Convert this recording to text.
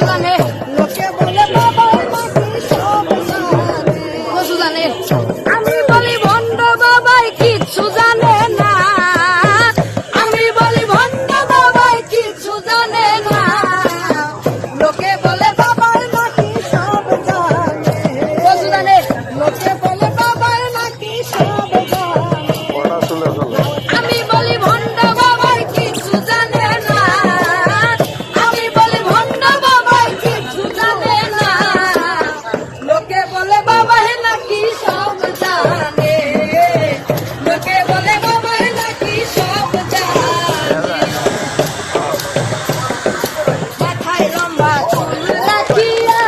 জানে লোকে বলে বাবাই নাকি সব জানে। কচু জানে আমি বলি ভণ্ড বাবাই কিচ্ছু জানে না আমি বলি ভণ্ড বাবাই কিচ্ছু জানে না লোকে বলে বাবাই নাকি সব জানে। কচু জানে লোকে বলে বাবাই নাকি সব জানে। আমি বলি ভণ্ড বাবাই কিচ্ছু জানে না আমি বলি ভণ্ড বাবাই কিচ্ছু জানে না লোকে বলে বাবাই নাকি সব জানে। লোকে বলে বাবাই নাকি সব জানে। মাথায় লম্বা চুল রাখিয়া